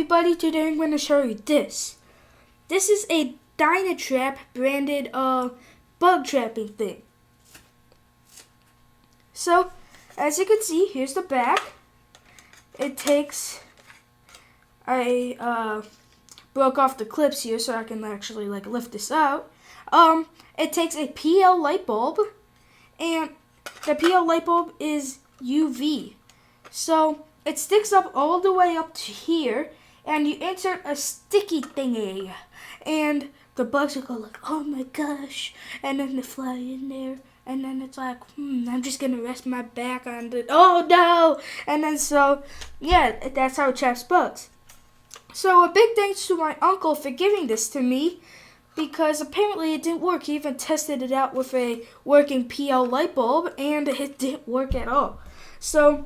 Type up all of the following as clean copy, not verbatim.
everybody, today I'm going to show you this. This is a DynaTrap branded bug trapping thing. So, as you can see, here's the back. It takes, I broke off the clips here so I can actually lift this out. It takes a PL light bulb, and the PL light bulb is UV. So it sticks up all the way up to here, and you insert a sticky thingy, and the bugs will go like, oh my gosh, and then they fly in there, and then it's like, I'm just gonna rest my back on the, oh no, and then so, yeah, that's how it traps bugs. So a big thanks to my uncle for giving this to me, because apparently it didn't work. He even tested it out with a working PL light bulb, and it didn't work at all. So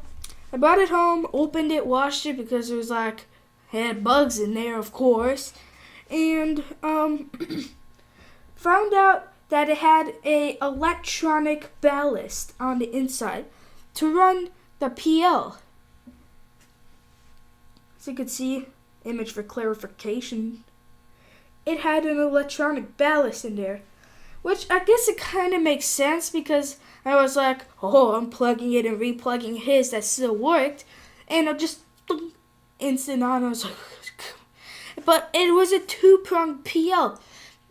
I brought it home, opened it, washed it, because it was had bugs in there, of course, and found out that it had a electronic ballast on the inside to run the PL. As you can see, image for clarification, it had an electronic ballast in there, which I guess it kind of makes sense, because I was like, oh, I'm plugging it and replugging his that still worked, and it just instant on. I was like, but it was a two-pronged PL,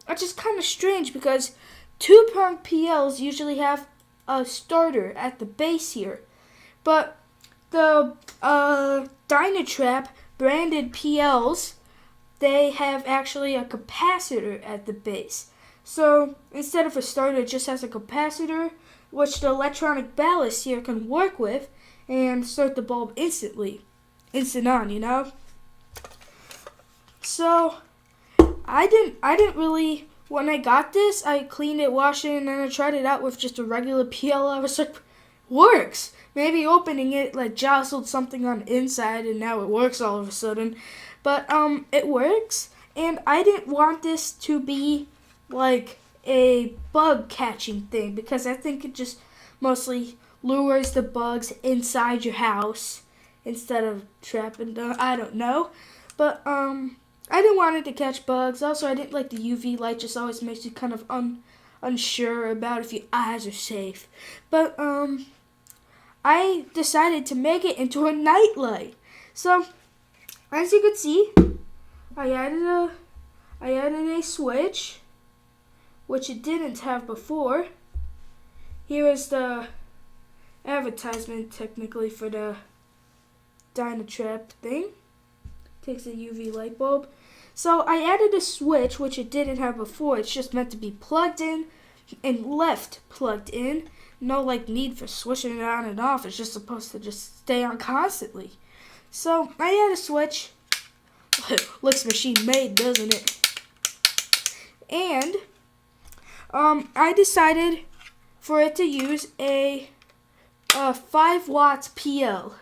which is kind of strange because two-pronged PLs usually have a starter at the base here, but the DynaTrap branded PLs, they have actually a capacitor at the base. So instead of a starter, it just has a capacitor, which the electronic ballast here can work with and start the bulb instantly. Instant on, you know? So I didn't really, when I got this, I cleaned it, washed it, and then I tried it out with just a regular PL. I was like, works. Maybe opening it jostled something on the inside, and now it works all of a sudden. But it works, and I didn't want this to be like a bug catching thing, because I think it just mostly lures the bugs inside your house instead of trapping them. I don't know, but I didn't want it to catch bugs. Also, I didn't like the UV light; just always makes you kind of unsure about if your eyes are safe. But I decided to make it into a nightlight. So as you can see, I added a switch, which it didn't have before. Here is the advertisement, technically, for the DynaTrap thing. Takes a UV light bulb. So I added a switch, which it didn't have before. It's just meant to be plugged in and left plugged in. No need for switching it on and off. It's just supposed to just stay on constantly. So I had a switch. Looks machine made, doesn't it? And I decided for it to use a 5 watts PL,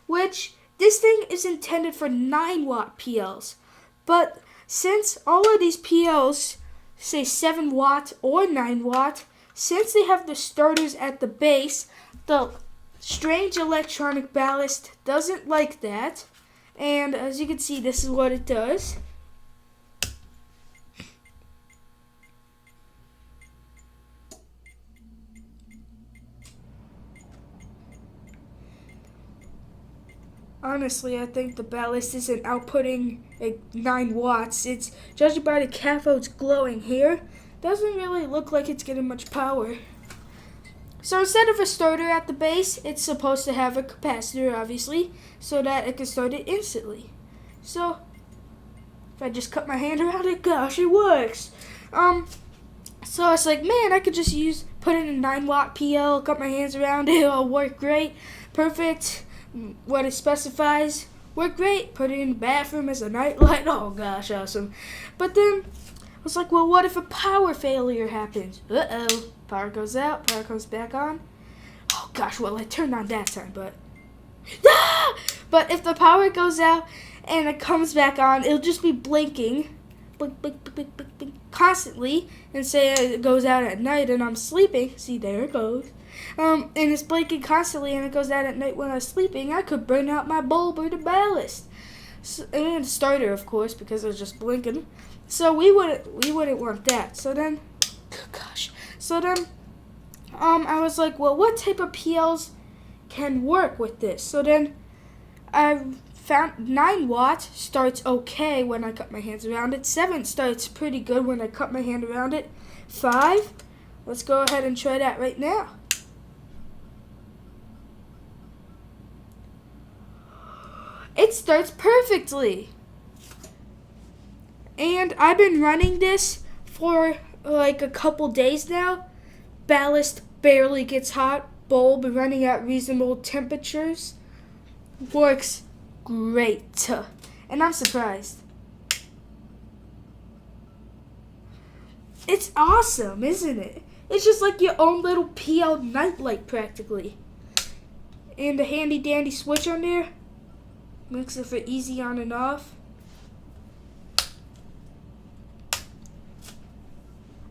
which this thing is intended for 9 watt PLs. But since all of these PLs say 7 watt or 9 watt, since they have the starters at the base, the strange electronic ballast doesn't like that. And as you can see, this is what it does. Honestly, I think the ballast isn't outputting 9 watts. It's, judging by the cathodes glowing here, doesn't really look like it's getting much power. So instead of a starter at the base, it's supposed to have a capacitor, obviously, so that it can start it instantly. So if I just cut my hand around it, gosh, it works. So I was like, man, I could just put in a 9 watt PL, cut my hands around it, it'll work great, perfect. What it specifies, work great. Put it in the bathroom as a nightlight. Oh gosh, awesome. But then I was like, well, what if a power failure happens? Uh-oh. Power goes out, power comes back on. Oh gosh, well, I turned on that time, but but if the power goes out and it comes back on, it'll just be blinking, blink, blink, blink, blink, blink, constantly, and say it goes out at night and I'm sleeping. See, there it goes. And it's blinking constantly and it goes out at night when I'm sleeping. I could burn out my bulb or the ballast. and starter, of course, because it was just blinking. So we wouldn't want that. So then, gosh. So then, I was like, well, what type of PLs can work with this? So then, I found 9 watt starts okay when I cut my hands around it. 7 starts pretty good when I cut my hand around it. 5, let's go ahead and try that right now. It starts perfectly. And I've been running this for like a couple days now. Ballast barely gets hot. Bulb running at reasonable temperatures. Works great. And I'm surprised. It's awesome, isn't it? It's just like your own little PL nightlight practically. And a handy dandy switch on there. Makes it for easy on and off.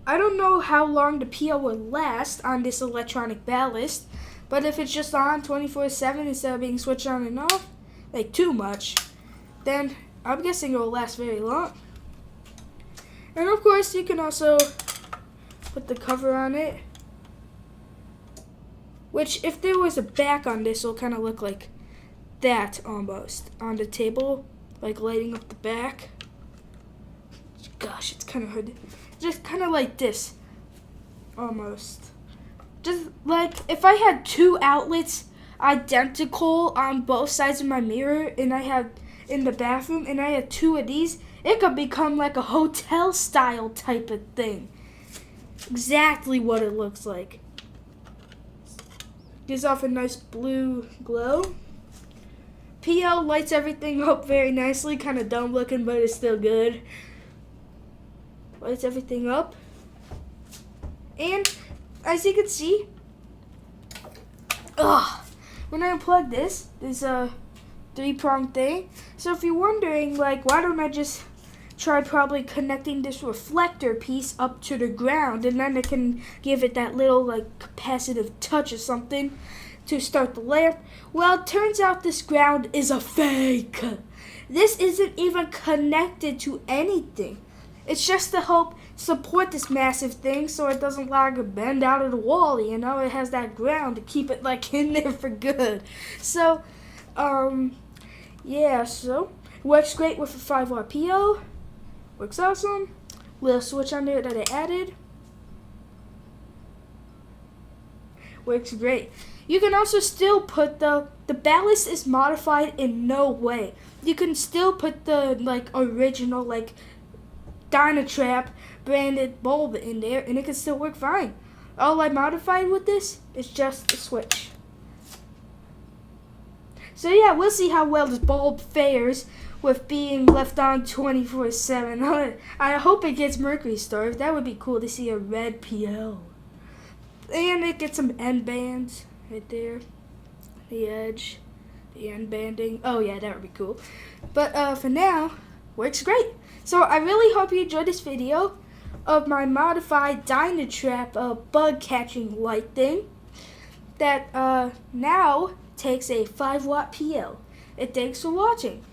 I don't know how long the PL will last on this electronic ballast, but if it's just on 24/7 instead of being switched on and off, like too much, then I'm guessing it will last very long. And of course, you can also put the cover on it, which if there was a back on this, it'll kind of look like that almost on the table, like lighting up the back. Gosh, it's kind of hard. Just kind of like this, almost. Just like if I had 2 outlets identical on both sides of my mirror, and I had in the bathroom, and I had 2 of these, it could become like a hotel style type of thing. Exactly what it looks like. Gives off a nice blue glow. PL lights everything up very nicely, kind of dumb looking, but it's still good. Lights everything up. And as you can see, when I unplug this, there's a 3-prong thing. So if you're wondering, like, why don't I just try probably connecting this reflector piece up to the ground, and then it can give it that little like capacitive touch or something to start the lamp. Well, it turns out this ground is a fake. This isn't even connected to anything. It's just to help support this massive thing so it doesn't like bend out of the wall, you know? It has that ground to keep it like in there for good. So, yeah, so works great with a 5-watt PL. Works awesome. Little switch on there that I added. Works great. You can also still put the ballast is modified in no way. You can still put the like original like DynaTrap branded bulb in there, and it can still work fine. All I modified with this is just the switch. So yeah, we'll see how well this bulb fares with being left on 24/7. I hope it gets mercury starved. That would be cool to see a red PL. And it gets some end bands right there. The edge, the end banding. Oh yeah, that would be cool. But for now, works great. So I really hope you enjoyed this video of my modified DynaTrap bug catching light thing that now takes a 5-watt PL. And thanks for watching.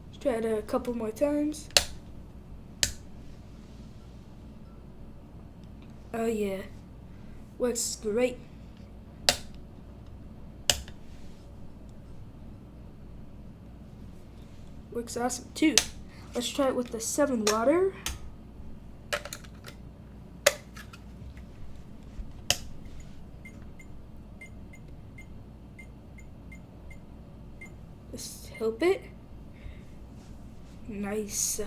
Let's try it a couple more times. Oh yeah, works great. Works awesome too. Let's try it with the 7-watter. Let's help it. Nice.